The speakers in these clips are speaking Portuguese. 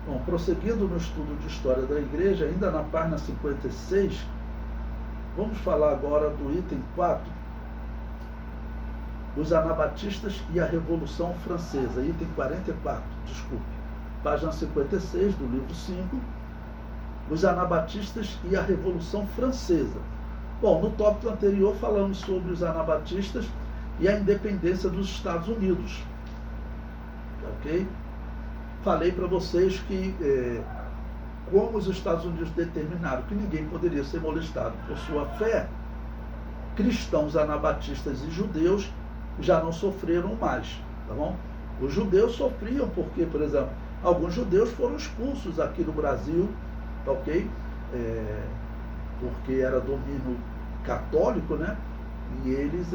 Bom, prosseguindo no estudo de História da Igreja, ainda na página 56, vamos falar agora do item 4, os anabatistas e a Revolução Francesa, item 44, desculpe, página 56 do livro 5, os anabatistas e a Revolução Francesa. Bom, no tópico anterior falamos sobre os anabatistas e a independência dos Estados Unidos, ok? Falei para vocês que como os Estados Unidos determinaram que ninguém poderia ser molestado por sua fé, cristãos anabatistas e judeus já não sofreram mais, tá bom? Os judeus sofriam porque, por exemplo, alguns judeus foram expulsos aqui no Brasil, tá ok? Porque era domínio católico, né? E eles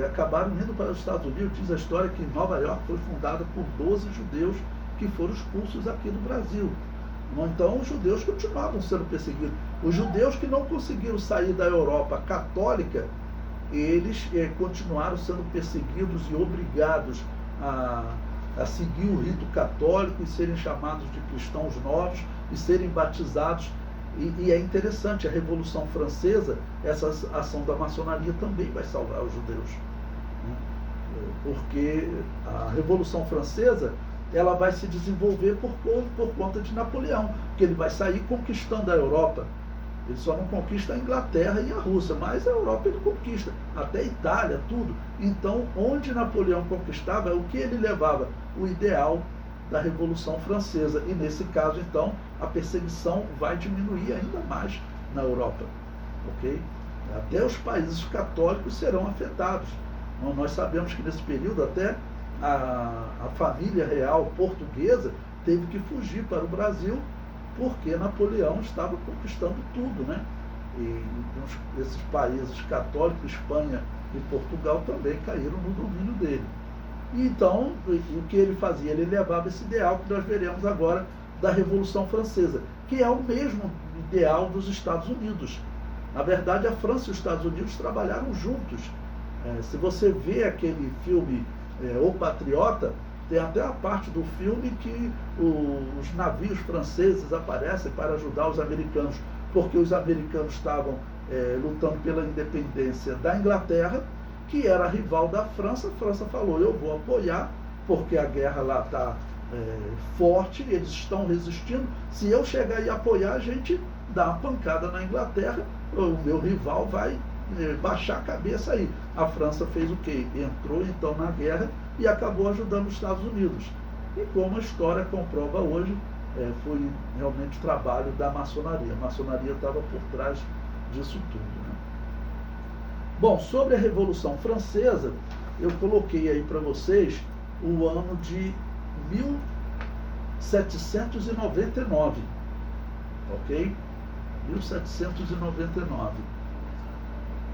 acabaram indo para os Estados Unidos. Diz a história que Nova York foi fundada por 12 judeus que foram expulsos aqui do Brasil. Então, os judeus continuavam sendo perseguidos. Os judeus que não conseguiram sair da Europa católica, eles continuaram sendo perseguidos e obrigados a seguir o rito católico e serem chamados de cristãos novos e serem batizados. E é interessante, a Revolução Francesa, essa ação da maçonaria também vai salvar os judeus, né? Porque a Revolução Francesa, ela vai se desenvolver por conta de Napoleão, porque ele vai sair conquistando a Europa. Ele só não conquista a Inglaterra e a Rússia, mas a Europa ele conquista, até a Itália, tudo. Então, onde Napoleão conquistava, o que ele levava? O ideal da Revolução Francesa. E nesse caso, então, a perseguição vai diminuir ainda mais na Europa, ok? Até os países católicos serão afetados. Nós sabemos que nesse período até a família real portuguesa teve que fugir para o Brasil porque Napoleão estava conquistando tudo, né? E esses países católicos, Espanha e Portugal, também caíram no domínio dele. E então, o que ele fazia? Ele levava esse ideal que nós veremos agora da Revolução Francesa, que é o mesmo ideal dos Estados Unidos. Na verdade, a França e os Estados Unidos trabalharam juntos. Se você vê aquele filme O Patriota, tem até a parte do filme que os navios franceses aparecem para ajudar os americanos, porque os americanos estavam lutando pela independência da Inglaterra, que era rival da França. A França falou, eu vou apoiar, porque a guerra lá está forte, eles estão resistindo, se eu chegar e apoiar, a gente dá uma pancada na Inglaterra, o meu rival vai baixar a cabeça aí. A França fez o quê? Entrou então na guerra e acabou ajudando os Estados Unidos. E como a história comprova hoje, foi realmente trabalho da maçonaria. A maçonaria estava por trás disso tudo, né? Bom, sobre a Revolução Francesa, eu coloquei aí para vocês o ano de 1799, ok? 1799.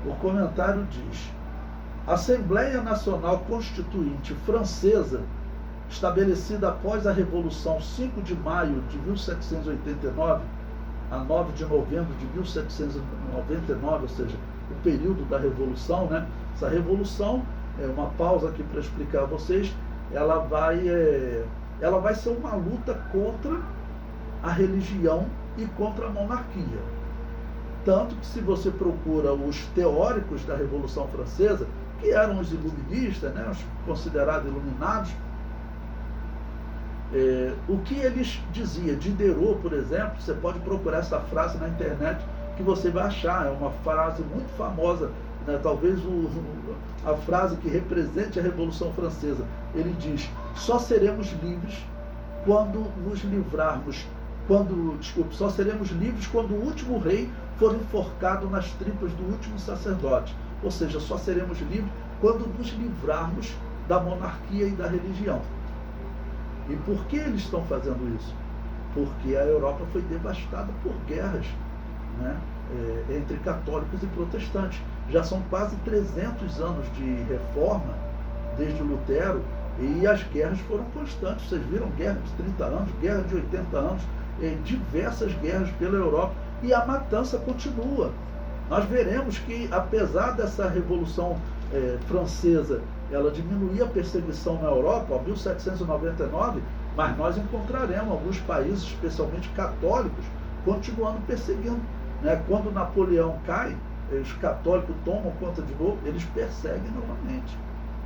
O comentário diz: Assembleia Nacional Constituinte Francesa, estabelecida após a Revolução 5 de maio de 1789 a 9 de novembro de 1799, ou seja, o período da Revolução, né? Essa Revolução, uma pausa aqui para explicar a vocês, ela vai ser uma luta contra a religião e contra a monarquia. Tanto que, se você procura os teóricos da Revolução Francesa, que eram os iluministas, né, os considerados iluminados, o que eles diziam? Diderot, por exemplo, você pode procurar essa frase na internet que você vai achar, é uma frase muito famosa, né, talvez a frase que represente a Revolução Francesa. Ele diz: só seremos livres quando nos livrarmos, só seremos livres quando o último rei for enforcado nas tripas do último sacerdote. Ou seja, só seremos livres quando nos livrarmos da monarquia e da religião. E por que eles estão fazendo isso? Porque a Europa foi devastada por guerras, né, entre católicos e protestantes. Já são quase 300 anos de reforma, desde Lutero, e as guerras foram constantes. Vocês viram guerra de 30 anos, guerra de 80 anos, diversas guerras pela Europa, e a matança continua. Nós veremos que, apesar dessa Revolução Francesa, ela diminuir a perseguição na Europa, em 1799, Mas nós encontraremos alguns países, especialmente católicos, continuando perseguindo. Né? Quando Napoleão cai, os católicos tomam conta de novo, eles perseguem novamente.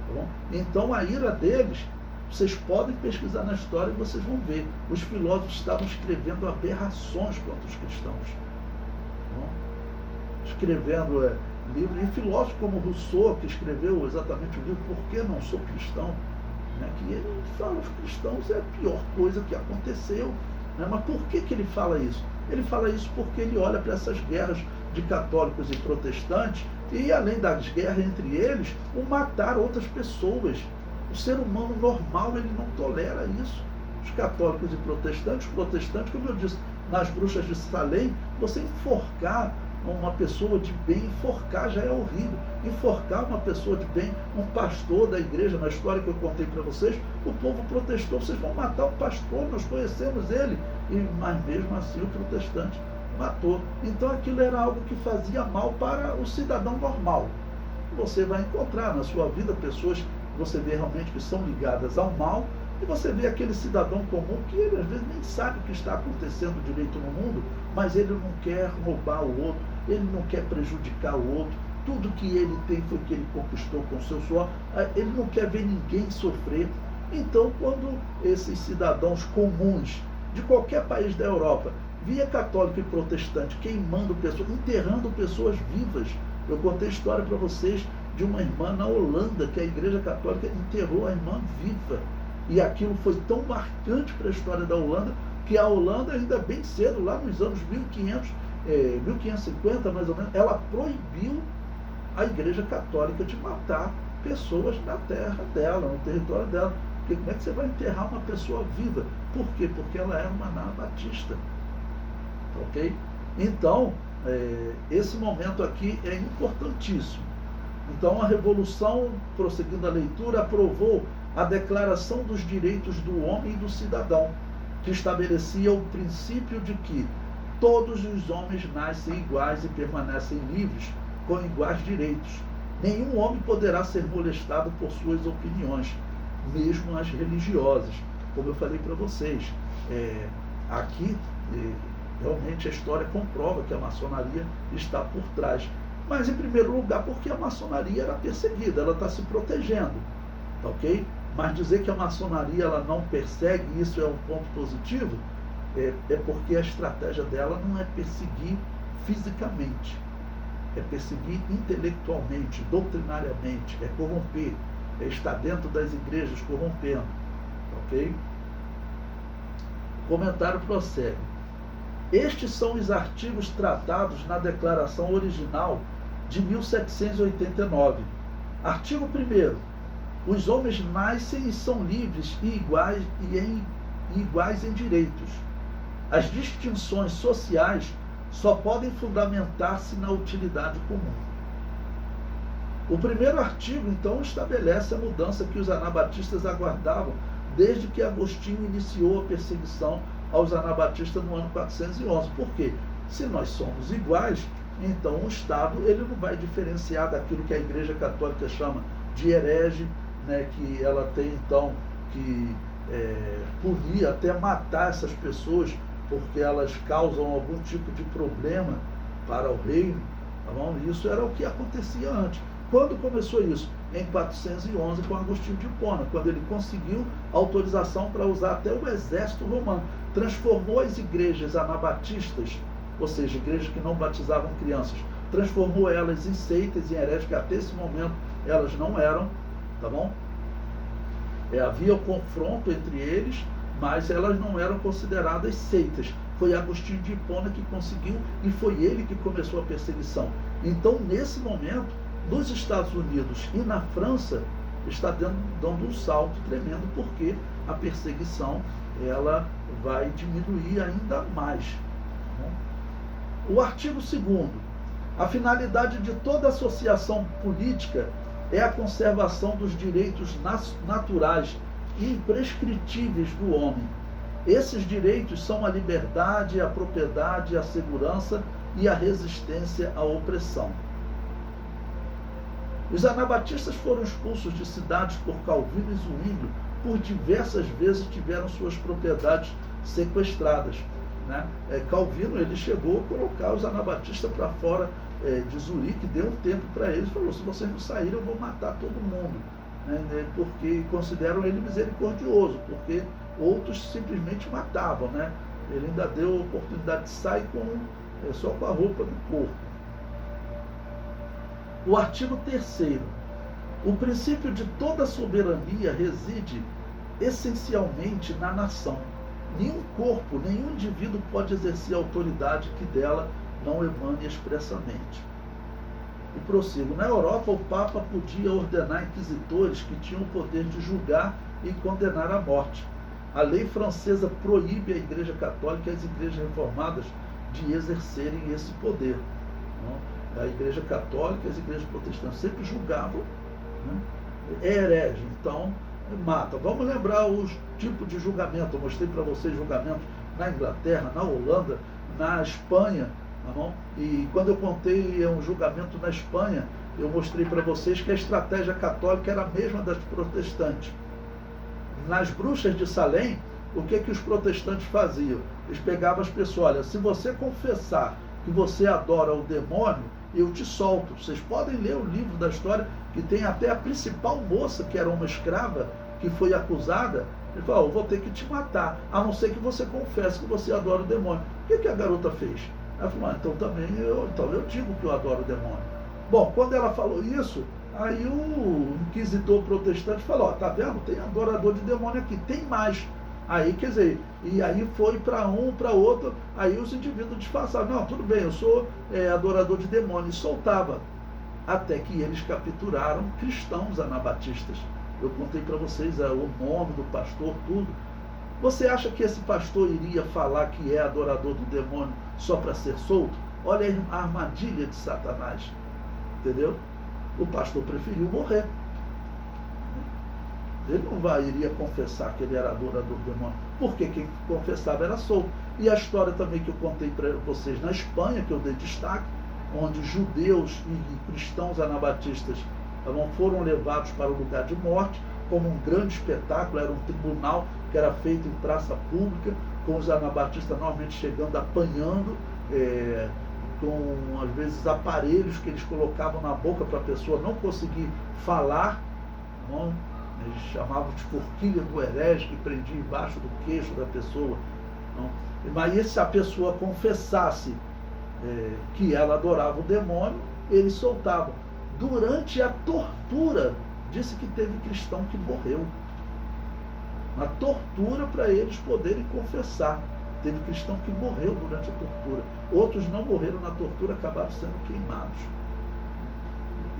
Tá bom? Então a ira deles, vocês podem pesquisar na história e vocês vão ver. Os filósofos estavam escrevendo aberrações contra os cristãos. Tá bom? Escrevendo livros, e filósofos como Rousseau, que escreveu exatamente o livro Por que Não Sou Cristão, né? Que ele fala que os cristãos é a pior coisa que aconteceu. Né? Mas por que ele fala isso? Ele fala isso porque ele olha para essas guerras de católicos e protestantes e, além das guerras entre eles, o matar outras pessoas. O ser humano normal, ele não tolera isso. Os católicos e protestantes, como eu disse, nas bruxas de Salem, você enforcar uma pessoa de bem, enforcar já é horrível. Enforcar uma pessoa de bem, um pastor da igreja, na história que eu contei para vocês, o povo protestou, vocês vão matar o pastor, nós conhecemos ele. Mas mesmo assim o protestante matou. Então aquilo era algo que fazia mal para o cidadão normal. Você vai encontrar na sua vida pessoas que você vê realmente que são ligadas ao mal, e você vê aquele cidadão comum que ele às vezes nem sabe o que está acontecendo direito no mundo, mas ele não quer roubar o outro, ele não quer prejudicar o outro, tudo que ele tem foi que ele conquistou com o seu suor, ele não quer ver ninguém sofrer. Então, quando esses cidadãos comuns de qualquer país da Europa via católico e protestante queimando pessoas, enterrando pessoas vivas, eu contei a história para vocês de uma irmã na Holanda, que a Igreja Católica enterrou a irmã viva. E aquilo foi tão marcante para a história da Holanda, que a Holanda, ainda bem cedo, lá nos anos 1550 mais ou menos, ela proibiu a Igreja Católica de matar pessoas na terra dela, no território dela. Porque como é que você vai enterrar uma pessoa viva? Por quê? Porque ela era uma anabatista. Ok? Então, esse momento aqui é importantíssimo. Então, a Revolução, prosseguindo a leitura, aprovou a Declaração dos Direitos do Homem e do Cidadão, que estabelecia o princípio de que todos os homens nascem iguais e permanecem livres, com iguais direitos. Nenhum homem poderá ser molestado por suas opiniões, mesmo as religiosas. Como eu falei para vocês, aqui realmente a história comprova que a maçonaria está por trás. Mas, em primeiro lugar, porque a maçonaria era perseguida, ela está se protegendo, tá ok? Mas dizer que a maçonaria ela não persegue, isso é um ponto positivo, é porque a estratégia dela não é perseguir fisicamente, é perseguir intelectualmente, doutrinariamente, é corromper, é estar dentro das igrejas corrompendo, ok? O comentário prossegue. Estes são os artigos tratados na Declaração Original de 1789. Artigo 1º. Os homens nascem e são livres e iguais em direitos. As distinções sociais só podem fundamentar-se na utilidade comum. O primeiro artigo, então, estabelece a mudança que os anabatistas aguardavam desde que Agostinho iniciou a perseguição aos anabatistas no ano 411. Por quê? Se nós somos iguais, então o Estado ele não vai diferenciar daquilo que a Igreja Católica chama de herege, né, que ela tem então que punir, até matar essas pessoas, porque elas causam algum tipo de problema para o reino. Tá bom? Isso era o que acontecia antes. Quando começou isso? Em 411, com Agostinho de Hipona, quando ele conseguiu autorização para usar até o exército romano. Transformou as igrejas anabatistas, ou seja, igrejas que não batizavam crianças, transformou elas em seitas, em hereges, que até esse momento elas não eram, tá bom? Havia o confronto entre eles, mas elas não eram consideradas seitas. Foi Agostinho de Hipona que conseguiu e foi ele que começou a perseguição. Então, nesse momento, nos Estados Unidos e na França, está dando um salto tremendo, porque a perseguição ela vai diminuir ainda mais. O artigo 2º. A finalidade de toda associação política é a conservação dos direitos naturais e imprescritíveis do homem. Esses direitos são a liberdade, a propriedade, a segurança e a resistência à opressão. Os anabatistas foram expulsos de cidades por Calvino e Zwinglio por diversas vezes tiveram suas propriedades sequestradas, né? Calvino, ele chegou a colocar os anabatistas para fora de Zurique, deu um tempo para eles, falou: se vocês não saírem, eu vou matar todo mundo, né? Porque consideram ele misericordioso, porque outros simplesmente matavam, né? Ele ainda deu a oportunidade de sair só com a roupa do corpo. O artigo 3º. O princípio de toda soberania reside essencialmente na nação. Nenhum corpo, nenhum indivíduo pode exercer a autoridade que dela não emane expressamente. E prossigo. Na Europa, o Papa podia ordenar inquisitores que tinham o poder de julgar e condenar à morte. A lei francesa proíbe a Igreja Católica e as igrejas reformadas de exercerem esse poder. A Igreja Católica e as igrejas protestantes sempre julgavam, né? É herege, então mata. Vamos lembrar os tipos de julgamento. Eu mostrei para vocês julgamentos na Inglaterra, na Holanda, na Espanha. Tá bom? E quando eu contei um julgamento na Espanha, eu mostrei para vocês que a estratégia católica era a mesma das protestantes. Nas bruxas de Salem, o que os protestantes faziam? Eles pegavam as pessoas: olha, se você confessar que você adora o demônio, eu te solto. Vocês podem ler o livro da história, que tem até a principal moça, que era uma escrava, que foi acusada. Ele falou: eu vou ter que te matar, a não ser que você confesse que você adora o demônio. O que a garota fez? Ela falou: então também eu digo que eu adoro o demônio. Bom, quando ela falou isso, aí o inquisitor protestante falou: tá vendo? Tem adorador de demônio aqui, tem mais. Aí, quer dizer, e aí foi para um, para outro, aí os indivíduos disfarçavam: não, tudo bem, eu sou adorador de demônio, e soltava. Até que eles capturaram cristãos anabatistas. Eu contei para vocês o nome do pastor, tudo. Você acha que esse pastor iria falar que é adorador do demônio só para ser solto? Olha a armadilha de Satanás, entendeu? O pastor preferiu morrer. Ele não iria confessar que ele era adorador do demônio, porque quem confessava era solto. E a história também que eu contei para vocês na Espanha, que eu dei destaque, onde judeus e cristãos anabatistas foram levados para o lugar de morte, como um grande espetáculo. Era um tribunal que era feito em praça pública, com os anabatistas normalmente chegando apanhando, com às vezes aparelhos que eles colocavam na boca para a pessoa não conseguir falar, não? Eles chamavam de forquilha do herege, que prendia embaixo do queixo da pessoa, não? Mas se a pessoa confessasse que ela adorava o demônio, eles soltavam. Durante a tortura, disse que teve cristão que morreu. Na tortura, para eles poderem confessar. Teve cristão que morreu durante a tortura. Outros não morreram na tortura, acabaram sendo queimados.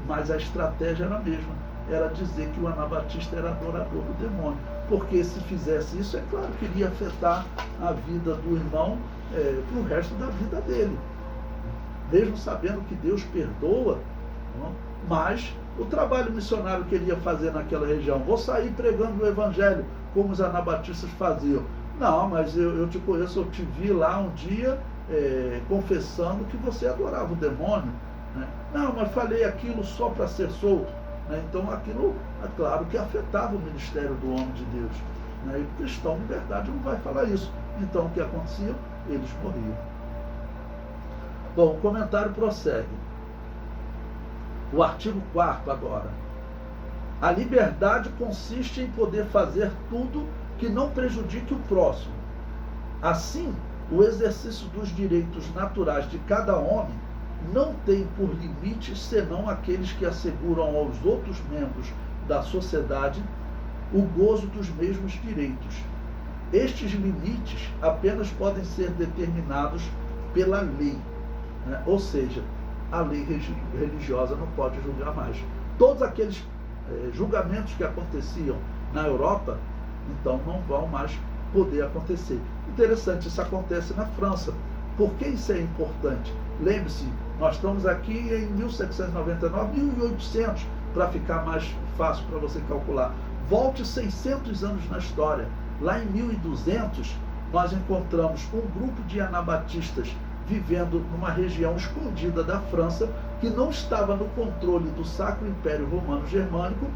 Mas a estratégia era a mesma. Era dizer que o anabatista era adorador do demônio. Porque se fizesse isso, é claro que iria afetar a vida do irmão para o resto da vida dele. Mesmo sabendo que Deus perdoa, não? Mas o trabalho missionário que ele ia fazer naquela região: vou sair pregando o evangelho, como os anabatistas faziam. Não, mas eu te conheço, eu te vi lá um dia confessando que você adorava o demônio, né? Não, mas falei aquilo só para ser solto, né? Então aquilo, é claro que afetava o ministério do homem de Deus, né? E o cristão de verdade não vai falar isso. Então o que acontecia? Eles morriam. Bom, o comentário prossegue. O artigo 4º agora. A liberdade consiste em poder fazer tudo que não prejudique o próximo. Assim, o exercício dos direitos naturais de cada homem não tem por limite senão aqueles que asseguram aos outros membros da sociedade o gozo dos mesmos direitos. Estes limites apenas podem ser determinados pela lei, né? Ou seja, a lei religiosa não pode julgar mais. Todos aqueles julgamentos que aconteciam na Europa, então não vão mais poder acontecer. Interessante, isso acontece na França. Por que isso é importante? Lembre-se, nós estamos aqui em 1799, 1800, para ficar mais fácil para você calcular. Volte 600 anos na história. Lá em 1200, nós encontramos um grupo de anabatistas vivendo numa região escondida da França, que não estava no controle do Sacro Império Romano Germânico,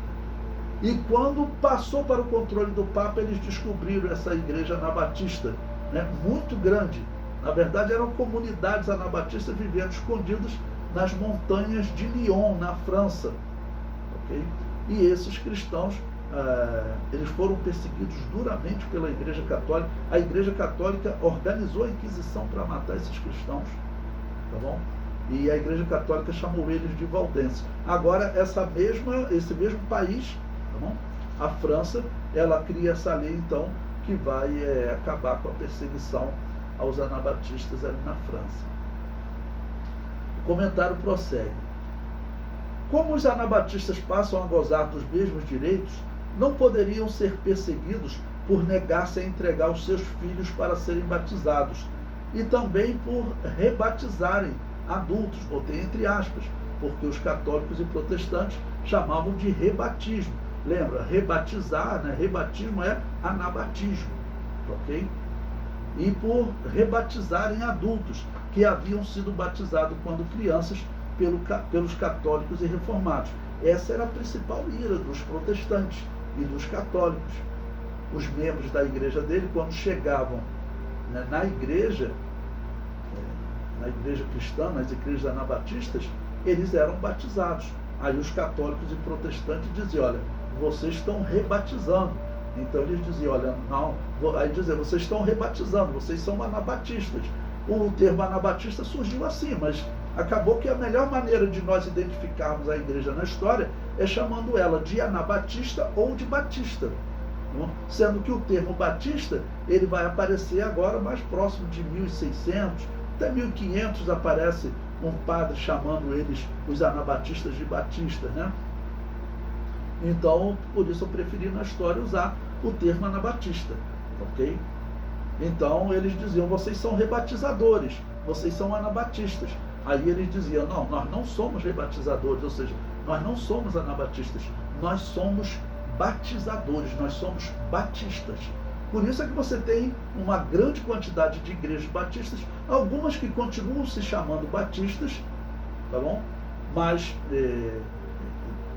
E quando passou para o controle do Papa, eles descobriram essa igreja anabatista, né, muito grande. Na verdade, eram comunidades anabatistas vivendo escondidas nas montanhas de Lyon, na França. Okay? E esses cristãos, eles foram perseguidos duramente pela Igreja Católica. A Igreja Católica organizou a Inquisição para matar esses cristãos. Tá bom? E a Igreja Católica chamou eles de valdenses. Agora, esse mesmo país, tá bom? A França, ela cria essa lei, então, que vai acabar com a perseguição aos anabatistas ali na França. O comentário prossegue. Como os anabatistas passam a gozar dos mesmos direitos, não poderiam ser perseguidos por negar-se a entregar os seus filhos para serem batizados, e também por rebatizarem adultos, botei entre aspas, porque os católicos e protestantes chamavam de rebatismo. Lembra, rebatizar, né? Rebatismo é anabatismo, ok? E por rebatizarem adultos que haviam sido batizados quando crianças pelos católicos e reformados. Essa era a principal ira dos protestantes e dos católicos. Os membros da igreja dele, quando chegavam, né, na igreja cristã, nas igrejas anabatistas, eles eram batizados. Aí os católicos e protestantes diziam, olha, vocês estão rebatizando. Então eles diziam, olha, não, aí diziam, vocês estão rebatizando, vocês são anabatistas. O termo anabatista surgiu assim, mas acabou que a melhor maneira de nós identificarmos a igreja na história é chamando ela de anabatista ou de batista. Sendo que o termo batista, ele vai aparecer agora mais próximo de 1600, até 1500 aparece um padre chamando eles, os anabatistas, de batistas, né? Então, por isso eu preferi na história usar o termo anabatista, ok? Então, eles diziam, vocês são rebatizadores, vocês são anabatistas. Aí eles diziam, não, nós não somos rebatizadores, ou seja, nós não somos anabatistas, nós somos batizadores, nós somos batistas. Por isso é que você tem uma grande quantidade de igrejas batistas, algumas que continuam se chamando batistas, tá bom? Mas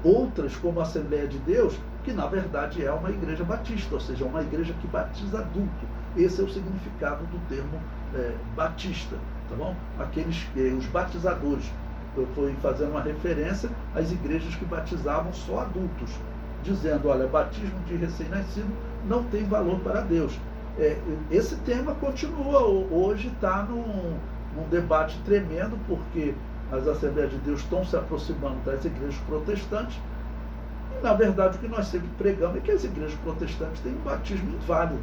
outras, como a Assembleia de Deus, que na verdade é uma igreja batista, ou seja, uma igreja que batiza adulto. Esse é o significado do termo batista, tá bom? Os batizadores. Eu fui fazendo uma referência às igrejas que batizavam só adultos, dizendo, olha, batismo de recém-nascido não tem valor para Deus. Esse tema continua, hoje está num debate tremendo, porque as Assembleias de Deus estão se aproximando das igrejas protestantes, e na verdade o que nós sempre pregamos é que as igrejas protestantes têm um batismo inválido.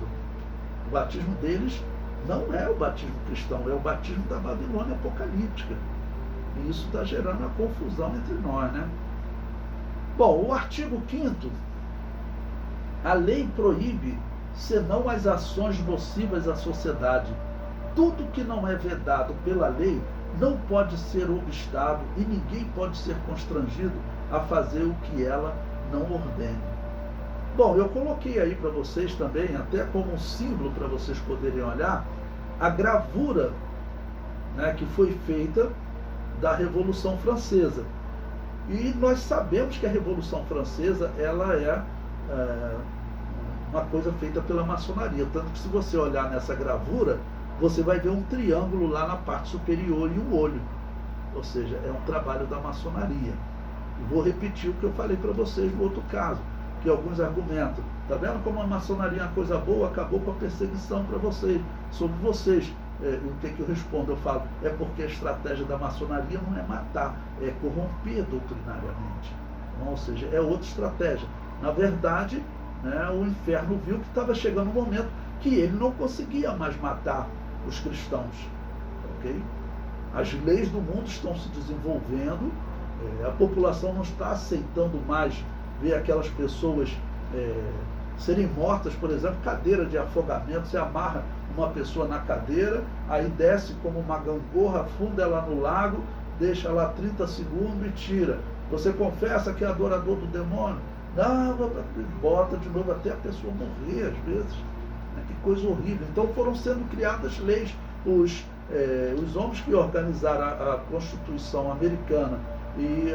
O batismo deles não é o batismo cristão, é o batismo da Babilônia apocalíptica. E isso está gerando uma confusão entre nós, né? Bom, o artigo 5º, a lei proíbe, senão as ações nocivas à sociedade. Tudo que não é vedado pela lei não pode ser obstado e ninguém pode ser constrangido a fazer o que ela não ordene. Bom, eu coloquei aí para vocês também, até como um símbolo para vocês poderem olhar, a gravura, né, que foi feita da Revolução Francesa. E nós sabemos que a Revolução Francesa, ela é uma coisa feita pela maçonaria. Tanto que se você olhar nessa gravura, você vai ver um triângulo lá na parte superior e um olho. Ou seja, é um trabalho da maçonaria. E vou repetir o que eu falei para vocês no outro caso, que alguns argumentam. Está vendo como a maçonaria é uma coisa boa? Acabou com a perseguição para vocês, sobre vocês. O que eu respondo? Eu falo, é porque a estratégia da maçonaria não é matar, é corromper doutrinariamente. Ou seja, é outra estratégia. Na verdade, né, o inferno viu que estava chegando um momento que ele não conseguia mais matar os cristãos. Okay? As leis do mundo estão se desenvolvendo, a população não está aceitando mais ver aquelas pessoas serem mortas, por exemplo, cadeira de afogamento. Você amarra uma pessoa na cadeira, aí desce como uma gangorra, afunda ela no lago, deixa lá 30 segundos e tira. Você confessa que é adorador do demônio? Não, bota de novo até a pessoa morrer às vezes. Que coisa horrível. Então foram sendo criadas leis. Os homens que organizaram a Constituição americana e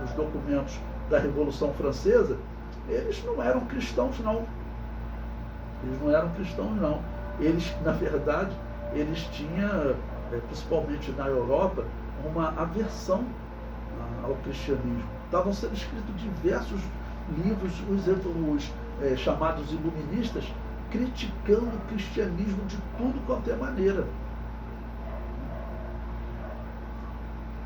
os documentos da Revolução Francesa, eles não eram cristãos, não. Eles não eram cristãos, não. Eles, na verdade, eles tinham, principalmente na Europa, uma aversão ao cristianismo. Estavam sendo escritos diversos livros, os chamados iluministas, criticando o cristianismo de tudo quanto é maneira.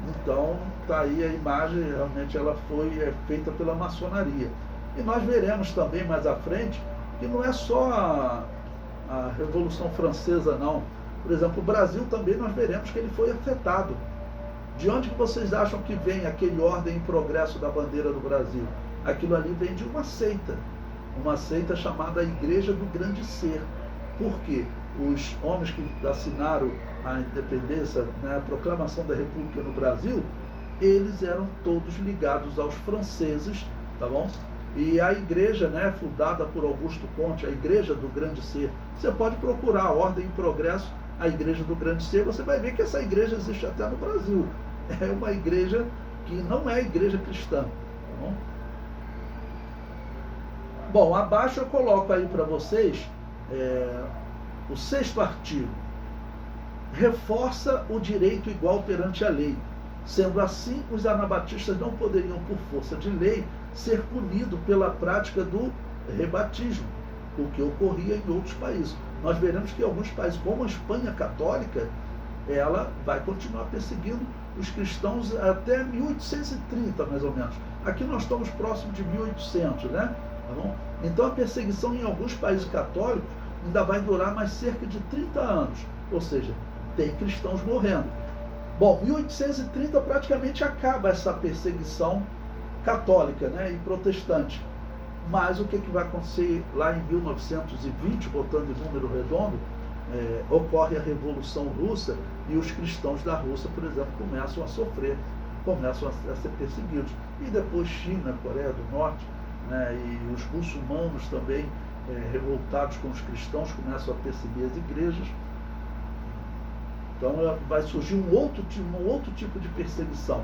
Então, está aí a imagem, realmente ela foi feita pela maçonaria. E nós veremos também mais à frente que não é só a Revolução Francesa, não. Por exemplo, o Brasil também nós veremos que ele foi afetado. De onde que vocês acham que vem aquele ordem e progresso da bandeira do Brasil? Aquilo ali vem de uma seita chamada Igreja do Grande Ser. Por quê? Os homens que assinaram a independência, né, a proclamação da República no Brasil, eles eram todos ligados aos franceses, tá bom? E a igreja, né, fundada por Augusto Comte, a Igreja do Grande Ser, você pode procurar a Ordem e Progresso, a Igreja do Grande Ser, você vai ver que essa igreja existe até no Brasil. É uma igreja que não é igreja cristã, tá bom? Bom, abaixo eu coloco aí para vocês o 6º artigo. Reforça o direito igual perante a lei. Sendo assim, os anabatistas não poderiam, por força de lei, ser punidos pela prática do rebatismo, o que ocorria em outros países. Nós veremos que em alguns países, como a Espanha católica, ela vai continuar perseguindo os cristãos até 1830, mais ou menos. Aqui nós estamos próximos de 1800, né? Tá bom? Então a perseguição em alguns países católicos ainda vai durar mais cerca de 30 anos, ou seja, tem cristãos morrendo. Bom, 1830 praticamente acaba essa perseguição católica, né, e protestante. Mas o que vai acontecer lá em 1920, botando em número redondo, ocorre a Revolução Russa e os cristãos da Rússia, por exemplo, começam a sofrer, começam a ser perseguidos. E depois China, Coreia do Norte, né, e os muçulmanos também, revoltados com os cristãos, começam a perseguir as igrejas. Então vai surgir um outro tipo de perseguição.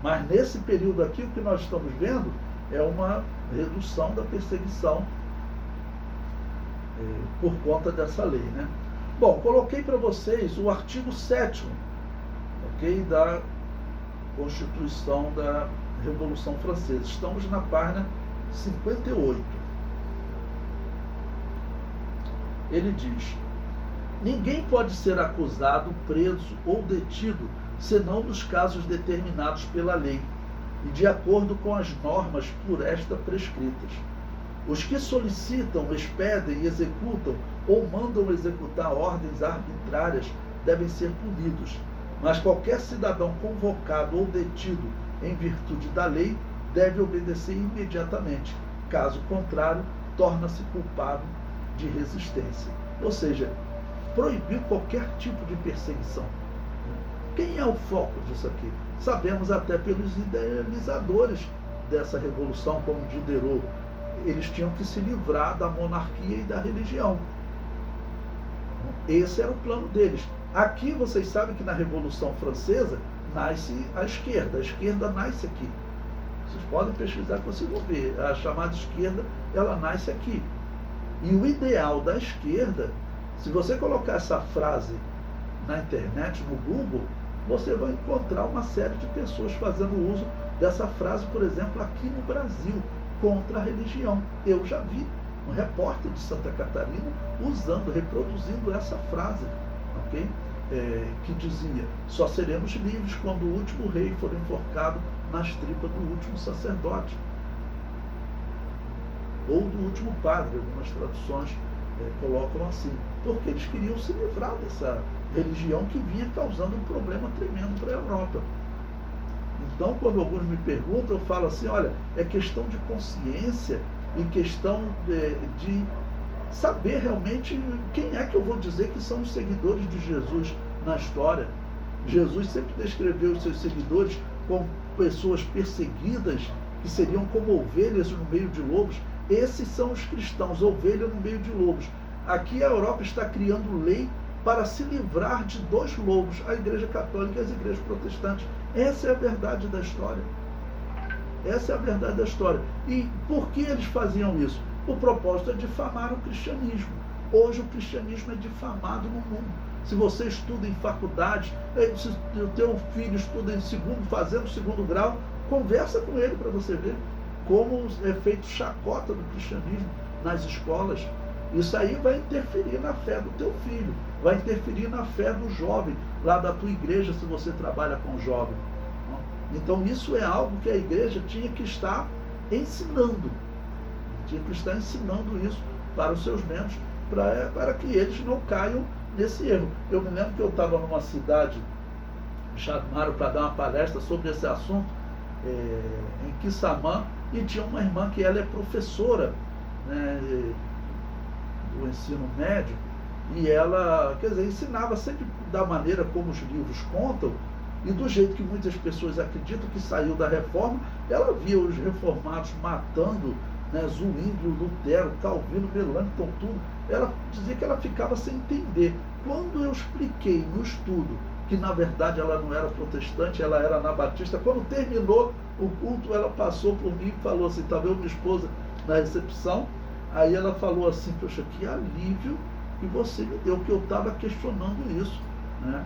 Mas nesse período aqui, o que nós estamos vendo é uma redução da perseguição por conta dessa lei, né? Bom, coloquei para vocês o artigo 7º, ok, da Constituição da Revolução Francesa. Estamos na página 58. Ele diz: ninguém pode ser acusado, preso ou detido, senão nos casos determinados pela lei e de acordo com as normas por esta prescritas. Os que solicitam, expedem, executam ou mandam executar ordens arbitrárias devem ser punidos, mas qualquer cidadão convocado ou detido em virtude da lei deve obedecer imediatamente. Caso contrário, torna-se culpado de resistência. Ou seja, proibiu qualquer tipo de perseguição. Quem é o foco disso aqui? Sabemos até pelos idealizadores dessa revolução, como Diderot. Eles tinham que se livrar da monarquia e da religião. Esse era o plano deles. Aqui vocês sabem que na Revolução Francesa nasce a esquerda nasce aqui. Vocês podem pesquisar que vocês vão ver. A chamada esquerda, ela nasce aqui. E o ideal da esquerda, se você colocar essa frase na internet, no Google, você vai encontrar uma série de pessoas fazendo uso dessa frase, por exemplo, aqui no Brasil, contra a religião. Eu já vi um repórter de Santa Catarina reproduzindo essa frase, ok? Que dizia: só seremos livres quando o último rei for enforcado nas tripas do último sacerdote. Ou do último padre, algumas traduções colocam assim, porque eles queriam se livrar dessa religião que vinha causando um problema tremendo para a Europa. Então, quando alguns me perguntam, eu falo assim: olha, é questão de consciência e questão de saber realmente quem é que eu vou dizer que são os seguidores de Jesus na história. Jesus sempre descreveu os seus seguidores como pessoas perseguidas, que seriam como ovelhas no meio de lobos. Esses são os cristãos, ovelha no meio de lobos. Aqui a Europa está criando lei para se livrar de dois lobos, a Igreja Católica e as igrejas protestantes. Essa é a verdade da história. Essa é a verdade da história. E por que eles faziam isso? O propósito é difamar o cristianismo. Hoje o cristianismo é difamado no mundo. Se você estuda em faculdade, se o teu filho estuda fazendo segundo grau, conversa com ele para você ver como é feito chacota do cristianismo nas escolas. Isso aí vai interferir na fé do teu filho, vai interferir na fé do jovem, lá da tua igreja, se você trabalha com jovem. Então isso é algo que a igreja tinha que estar ensinando. Tinha que estar ensinando isso para os seus membros, para que eles não caiam nesse erro. Eu me lembro que eu estava numa cidade, me chamaram para dar uma palestra sobre esse assunto, em Quissamã, e tinha uma irmã que ela é professora, né, do ensino médio, e ela, quer dizer, ensinava sempre da maneira como os livros contam, e do jeito que muitas pessoas acreditam que saiu da reforma. Ela via os reformados matando, né, Zwinglio, Lutero, Calvino, Melanchthon, tudo. Ela dizia que ela ficava sem entender. Quando eu expliquei no estudo que na verdade ela não era protestante, ela era anabatista, quando terminou o culto, ela passou por mim e falou assim, estava eu e minha esposa na recepção, aí ela falou assim, poxa, que alívio que você me deu, que eu estava questionando isso, né,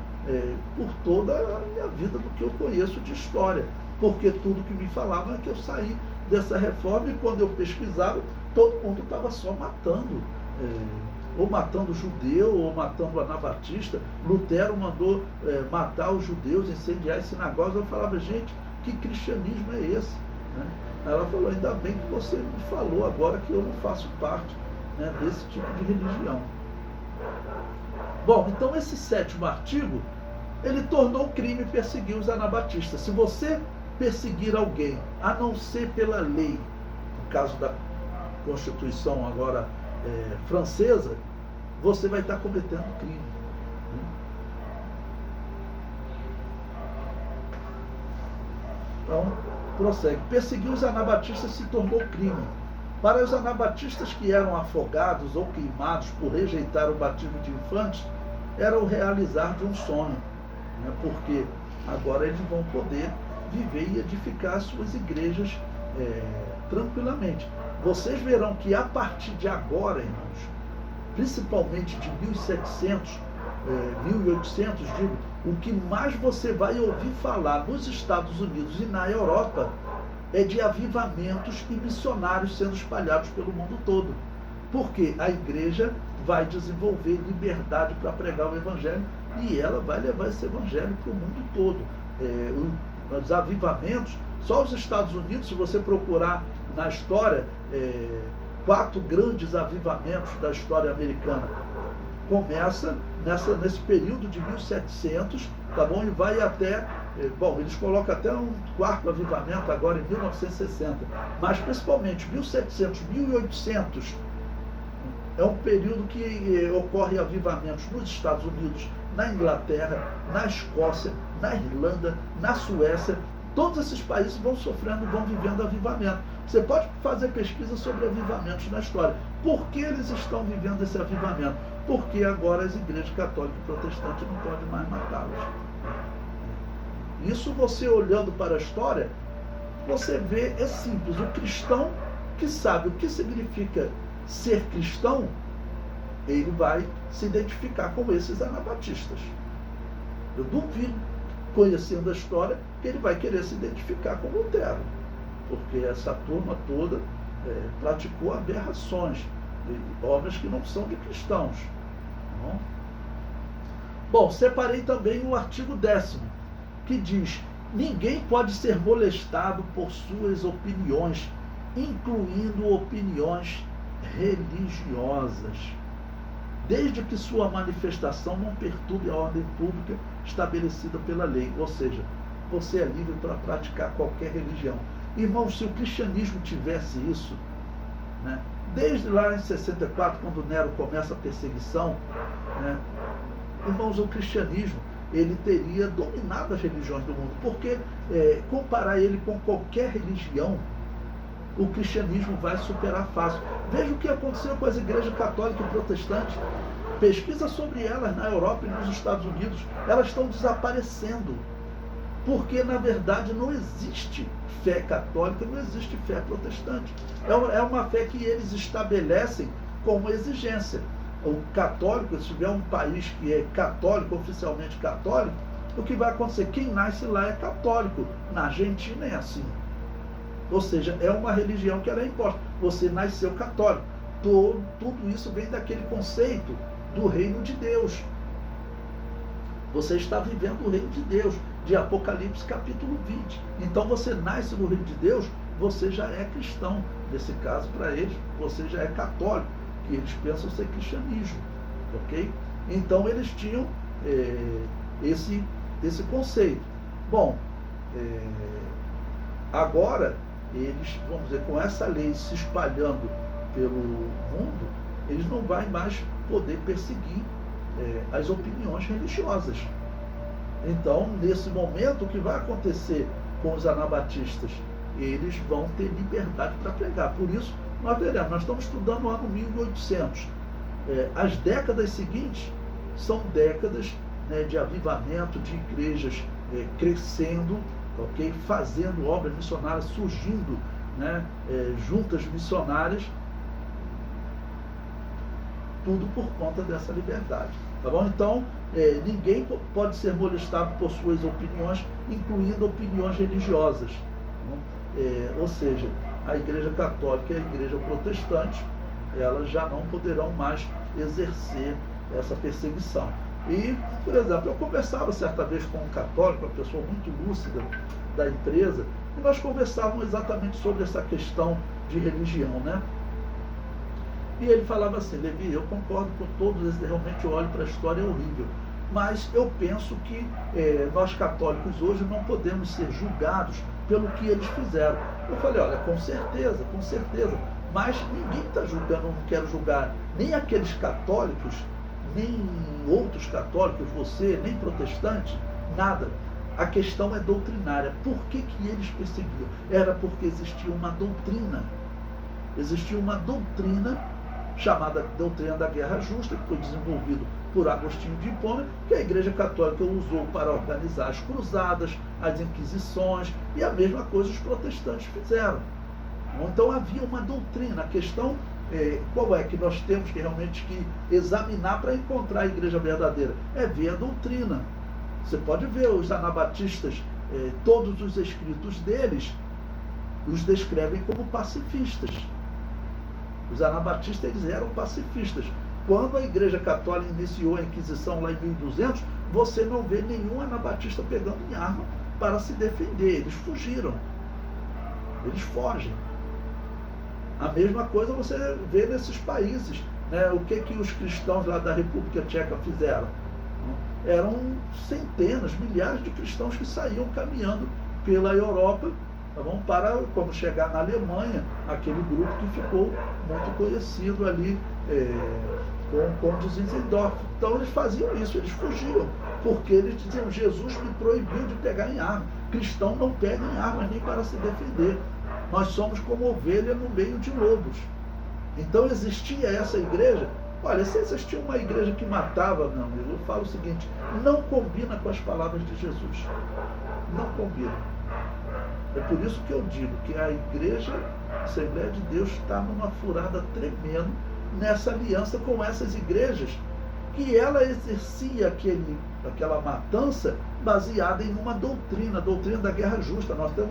por toda a minha vida do que eu conheço de história, porque tudo que me falavam é que eu saí dessa reforma, e quando eu pesquisava, todo mundo estava só matando, ou matando judeu, ou matando anabatista. Lutero mandou matar os judeus, incendiar as sinagogas. Eu falava, gente, que cristianismo é esse? Né? Ela falou, ainda bem que você me falou agora que eu não faço parte, né, desse tipo de religião. Bom, então esse 7º artigo, ele tornou crime perseguir os anabatistas. Se você perseguir alguém, a não ser pela lei, no caso da Constituição agora francesa, você vai estar cometendo crime. Então, prossegue. Perseguir os anabatistas se tornou crime. Para os anabatistas que eram afogados ou queimados por rejeitar o batismo de infantes, era o realizar de um sonho, né? Porque agora eles vão poder viver e edificar suas igrejas tranquilamente. Vocês verão que a partir de agora, irmãos, principalmente de 1700, 1800, digo, o que mais você vai ouvir falar nos Estados Unidos e na Europa é de avivamentos e missionários sendo espalhados pelo mundo todo. Porque a igreja vai desenvolver liberdade para pregar o evangelho, e ela vai levar esse evangelho para o mundo todo. Os avivamentos, só os Estados Unidos, se você procurar na história, 4 grandes avivamentos da história americana. Começa nesse período de 1700, tá bom? E vai até, eles colocam até um 4º avivamento agora em 1960, mas principalmente 1700, 1800, é um período que ocorre avivamentos nos Estados Unidos, na Inglaterra, na Escócia, na Irlanda, na Suécia. Todos esses países vão sofrendo, vão vivendo avivamento. Você pode fazer pesquisa sobre avivamentos na história. Por que eles estão vivendo esse avivamento? Porque agora as igrejas católicas e protestantes não podem mais matá-los. Isso, você olhando para a história, você vê, é simples. O cristão que sabe o que significa ser cristão, ele vai se identificar com esses anabatistas. Eu duvido, conhecendo a história, que ele vai querer se identificar com Lutero, porque essa turma toda praticou aberrações, obras que não são de cristãos. Bom, separei também o artigo 10º, que diz: ninguém pode ser molestado por suas opiniões, incluindo opiniões religiosas, desde que sua manifestação não perturbe a ordem pública estabelecida pela lei. Ou seja, você é livre para praticar qualquer religião. Irmãos, se o cristianismo tivesse isso, né, desde lá em 64, quando Nero começa a perseguição, né, irmãos, o cristianismo, ele teria dominado as religiões do mundo, porque comparar ele com qualquer religião, o cristianismo vai superar fácil. Veja o que aconteceu com as igrejas católicas e protestantes. Pesquisa sobre elas na Europa e nos Estados Unidos. Elas estão desaparecendo. Porque, na verdade, não existe fé católica, não existe fé protestante. É uma fé que eles estabelecem como exigência. O católico, se tiver um país que é católico, oficialmente católico, o que vai acontecer? Quem nasce lá é católico. Na Argentina é assim. Ou seja, é uma religião que ela é imposta. Você nasceu católico. Tudo isso vem daquele conceito do reino de Deus. Você está vivendo o reino de Deus, de Apocalipse capítulo 20. Então você nasce no reino de Deus, você já é cristão. Nesse caso, para eles, você já é católico, que eles pensam ser cristianismo. Ok? Então eles tinham esse conceito. Bom, agora eles, vamos dizer, com essa lei se espalhando pelo mundo, eles não vão mais poder perseguir as opiniões religiosas. Então, nesse momento, o que vai acontecer com os anabatistas? Eles vão ter liberdade para pregar. Por isso, nós veremos, nós estamos estudando o ano 1800. As décadas seguintes são décadas, né, de avivamento, de igrejas crescendo, okay? Fazendo obras missionárias, surgindo, né, juntas missionárias, tudo por conta dessa liberdade. Tá bom? Então, ninguém pode ser molestado por suas opiniões, incluindo opiniões religiosas. Ou seja, a Igreja Católica e a Igreja Protestante, elas já não poderão mais exercer essa perseguição. E, por exemplo, eu conversava certa vez com um católico, uma pessoa muito lúcida da empresa, e nós conversávamos exatamente sobre essa questão de religião, né? E ele falava assim: Levi, eu concordo com todos eles, realmente eu olho para a história, é horrível. Mas eu penso que nós católicos hoje não podemos ser julgados pelo que eles fizeram. Eu falei: olha, com certeza, mas ninguém está julgando, eu não quero julgar nem aqueles católicos, nem outros católicos, você, nem protestante, nada. A questão é doutrinária. Por que eles perseguiam? Era porque existia uma doutrina. Existia uma doutrina chamada doutrina da guerra justa, que foi desenvolvido por Agostinho de Hipona, que a Igreja Católica usou para organizar as cruzadas, as inquisições, e a mesma coisa os protestantes fizeram. Então havia uma doutrina. A questão qual é que nós temos que realmente examinar para encontrar a igreja verdadeira? É ver a doutrina. Você pode ver os anabatistas, todos os escritos deles os descrevem como pacifistas. Os anabatistas, eles eram pacifistas. Quando a Igreja Católica iniciou a Inquisição lá em 1200, você não vê nenhum anabatista pegando em arma para se defender. Eles fugiram. Eles fogem. A mesma coisa você vê nesses países, né? O que os cristãos lá da República Tcheca fizeram? Eram centenas, milhares de cristãos que saíam caminhando pela Europa, tá bom? Para, quando chegar na Alemanha, aquele grupo que ficou muito conhecido ali com o Zinzendorf. Então eles faziam isso, eles fugiam, porque eles diziam: Jesus me proibiu de pegar em arma. Cristão não pega em armas nem para se defender. Nós somos como ovelha no meio de lobos. Então existia essa igreja. Olha, se existia uma igreja que matava, meu amigo, eu falo o seguinte: não combina com as palavras de Jesus. Não combina. É por isso que eu digo que a igreja, a Assembleia de Deus, está numa furada tremenda nessa aliança com essas igrejas, que ela exercia aquela matança baseada em uma doutrina, a doutrina da guerra justa. Nós temos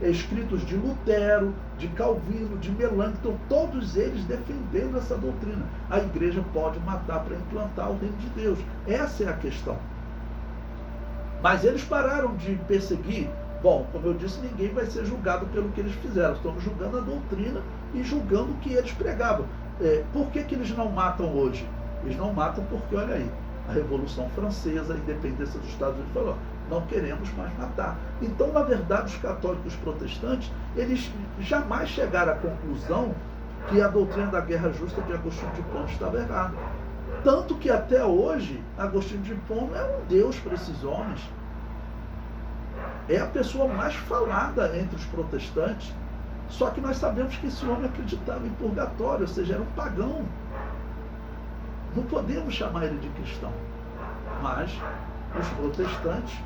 escritos de Lutero, de Calvino, de Melanchthon, todos eles defendendo essa doutrina. A igreja pode matar para implantar o reino de Deus. Essa é a questão. Mas eles pararam de perseguir. Bom, como eu disse, ninguém vai ser julgado pelo que eles fizeram. Estamos julgando a doutrina e julgando o que eles pregavam. Por que eles não matam hoje? Eles não matam porque, olha aí, a Revolução Francesa, a independência dos Estados Unidos, falou: não queremos mais matar. Então, na verdade, os católicos protestantes, eles jamais chegaram à conclusão que a doutrina da guerra justa de Agostinho de Hipona estava errada. Tanto que até hoje, Agostinho de Hipona é um deus para esses homens. É a pessoa mais falada entre os protestantes. Só que nós sabemos que esse homem acreditava em purgatório, ou seja, era um pagão. Não podemos chamar ele de cristão. Mas os protestantes